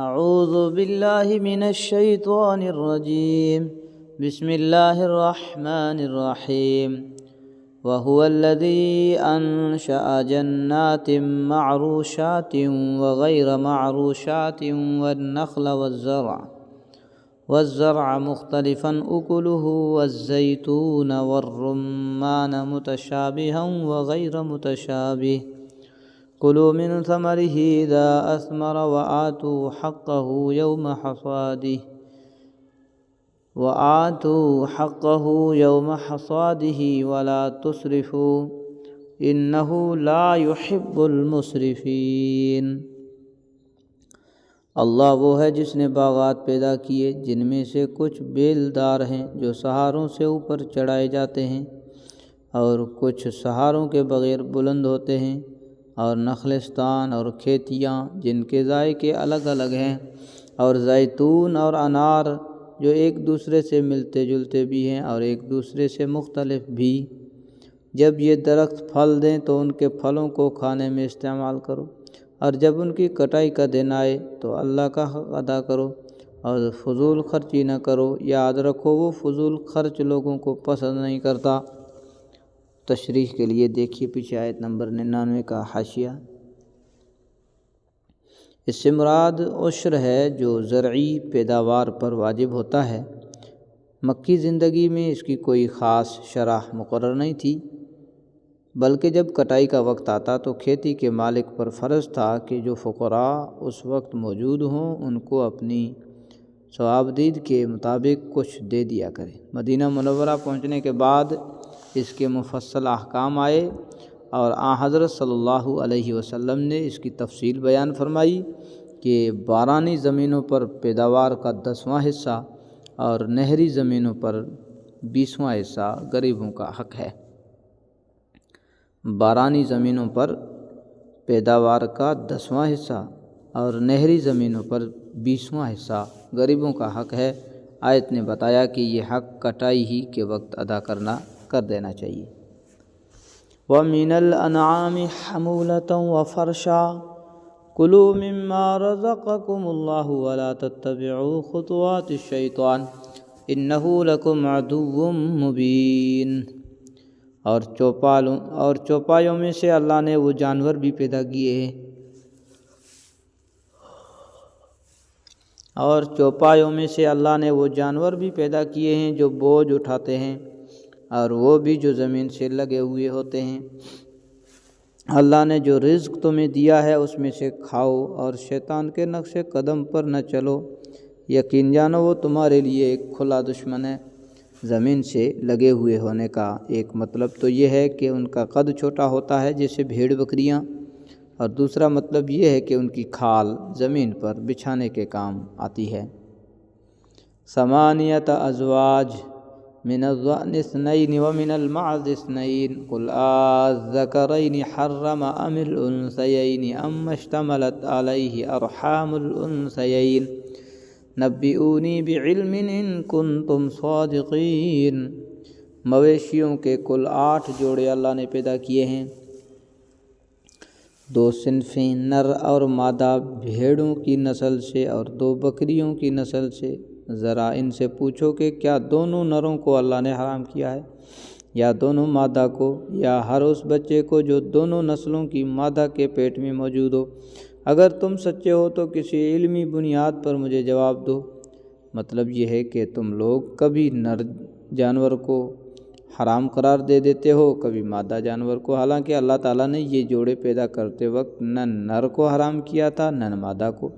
اعوذ باللہ من الشیطان الرجیم بسم اللہ الرحمن الرحیم وهو الذي أنشأ جنات معروشات وغير معروشات والنخل والزرع مختلفا أكله والزيتون والرمان متشابها وغير متشابه كلوا من ثمره إذا أثمر وآتوا حقه يوم حصاده ولا تسرفوا إنه لا يحب المسرفين۔ اللہ وہ ہے جس نے باغات پیدا کیے جن میں سے کچھ بیلدار ہیں جو سہاروں سے اوپر چڑھائے جاتے ہیں اور کچھ سہاروں کے بغیر بلند ہوتے ہیں، اور نخلستان اور کھیتیاں جن کے ذائقے الگ الگ ہیں، اور زیتون اور انار جو ایک دوسرے سے ملتے جلتے بھی ہیں اور ایک دوسرے سے مختلف بھی۔ جب یہ درخت پھل دیں تو ان کے پھلوں کو کھانے میں استعمال کرو، اور جب ان کی کٹائی کا دن آئے تو اللہ کا حق ادا کرو اور فضول خرچی نہ کرو۔ یاد رکھو وہ فضول خرچ لوگوں کو پسند نہیں کرتا۔ تشریح کے لیے دیکھیے پیچھے آیت نمبر 99 کا حاشیہ۔ اس سے مراد عشر ہے جو زرعی پیداوار پر واجب ہوتا ہے۔ مکی زندگی میں اس کی کوئی خاص شرح مقرر نہیں تھی، بلکہ جب کٹائی کا وقت آتا تو کھیتی کے مالک پر فرض تھا کہ جو فقراء اس وقت موجود ہوں ان کو اپنی ثوابدید کے مطابق کچھ دے دیا کرے۔ مدینہ منورہ پہنچنے کے بعد اس کے مفصل احکام آئے اور حضرت صلی اللہ علیہ وسلم نے اس کی تفصیل بیان فرمائی کہ بارانی زمینوں پر پیداوار کا 10واں حصہ اور نہری زمینوں پر 20واں حصہ غریبوں کا حق ہے۔ بارانی زمینوں پر پیداوار کا 10واں حصہ اور نہری زمینوں پر 20واں حصہ غریبوں کا حق ہے۔ آیت نے بتایا کہ یہ حق کٹائی ہی کے وقت ادا کر دینا چاہیے۔ وَمِنَ الْأَنْعَامِ حَمُولَةً وَفَرْشًا كُلُوا مِمَّا رَزَقَكُمُ اللَّهُ وَلَا تَتَّبِعُوا خُطُوَاتِ الشَّيْطَانِ إِنَّهُ لَكُمْ عَدُوٌّ مُّبِينٌ۔ اور چوپایوں میں سے اللہ نے وہ جانور بھی پیدا کیے ہیں جو بوجھ اٹھاتے ہیں، اور وہ بھی جو زمین سے لگے ہوئے ہوتے ہیں۔ اللہ نے جو رزق تمہیں دیا ہے اس میں سے کھاؤ اور شیطان کے نقش قدم پر نہ چلو، یقین جانو وہ تمہارے لیے ایک کھلا دشمن ہے۔ زمین سے لگے ہوئے ہونے کا ایک مطلب تو یہ ہے کہ ان کا قد چھوٹا ہوتا ہے جیسے بھیڑ بکریاں، اور دوسرا مطلب یہ ہے کہ ان کی کھال زمین پر بچھانے کے کام آتی ہے۔ ثمانیۃ ازواج من الضأن اثنین ومن المعز اثنین قل آذکرین حرم ام الانثیین اما اشتملت علیہ ارحام الانثیین نبئونی بعلم ان کنتم صادقین۔ مویشیوں کے کل 8 جوڑے اللہ نے پیدا کیے ہیں، 2 صنفیں نر اور مادہ بھیڑوں کی نسل سے اور 2 بکریوں کی نسل سے۔ ذرا ان سے پوچھو کہ کیا دونوں نروں کو اللہ نے حرام کیا ہے، یا دونوں مادہ کو، یا ہر اس بچے کو جو دونوں نسلوں کی مادہ کے پیٹ میں موجود ہو؟ اگر تم سچے ہو تو کسی علمی بنیاد پر مجھے جواب دو۔ مطلب یہ ہے کہ تم لوگ کبھی نر جانور کو حرام قرار دے دیتے ہو، کبھی مادہ جانور کو، حالانکہ اللہ تعالیٰ نے یہ جوڑے پیدا کرتے وقت نہ نر کو حرام کیا تھا نہ مادہ کو۔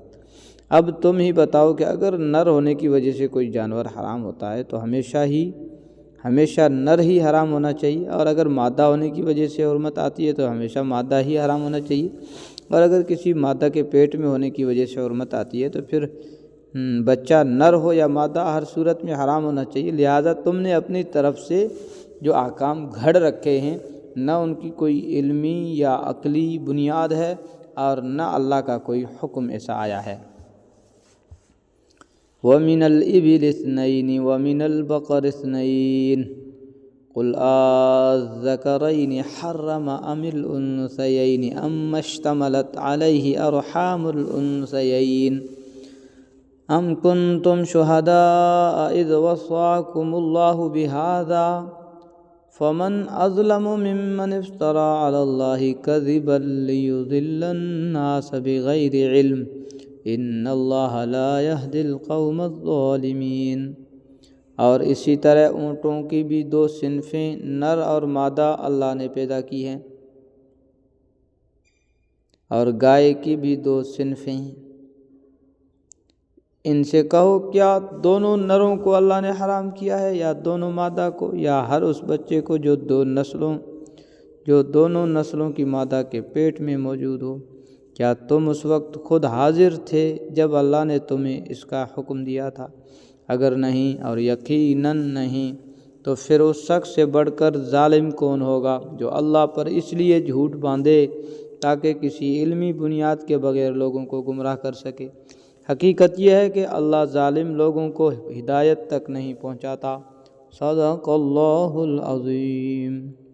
اب تم ہی بتاؤ کہ اگر نر ہونے کی وجہ سے کوئی جانور حرام ہوتا ہے تو ہمیشہ نر ہی حرام ہونا چاہیے، اور اگر مادہ ہونے کی وجہ سے حرمت آتی ہے تو ہمیشہ مادہ ہی حرام ہونا چاہیے، اور اگر کسی مادہ کے پیٹ میں ہونے کی وجہ سے حرمت آتی ہے تو پھر بچہ نر ہو یا مادہ ہر صورت میں حرام ہونا چاہیے۔ لہٰذا تم نے اپنی طرف سے جو احکام گھڑ رکھے ہیں نہ ان کی کوئی علمی یا عقلی بنیاد ہے اور نہ اللہ کا کوئی حکم ایسا آیا ہے۔ وَمِنَ الْإِبِلِ اثْنَيْنِ وَمِنَ الْبَقَرِ اثْنَيْنِ قُلْ آذَّكَرَيْنِ حَرَّمَ أَمِ الْأُنثَيَيْنِ أَمَّا اشْتَمَلَتْ عَلَيْهِ أَرْحَامُ الْأُنثَيَيْنِ ام کنتم شہداء اذ وصاکم اللہ بہذا فمن اظلم ممن افترى على اللہ کذبا لیضل الناس بغیر علم ان اللہ لا یہدی القوم الظالمین۔ اور اسی طرح اونٹوں کی بھی دو صنفیں نر اور مادہ اللہ نے پیدا کی ہیں، اور گائے کی بھی دو صنفیں ہیں۔ ان سے کہو کیا دونوں نروں کو اللہ نے حرام کیا ہے یا دونوں مادہ کو، یا ہر اس بچے کو جو دونوں نسلوں کی مادہ کے پیٹ میں موجود ہو؟ کیا تم اس وقت خود حاضر تھے جب اللہ نے تمہیں اس کا حکم دیا تھا؟ اگر نہیں، اور یقیناً نہیں، تو پھر اس شخص سے بڑھ کر ظالم کون ہوگا جو اللہ پر اس لیے جھوٹ باندھے تاکہ کسی علمی بنیاد کے بغیر لوگوں کو گمراہ کر سکے۔ حقیقت یہ ہے کہ اللہ ظالم لوگوں کو ہدایت تک نہیں پہنچاتا۔ صدق اللہ العظیم۔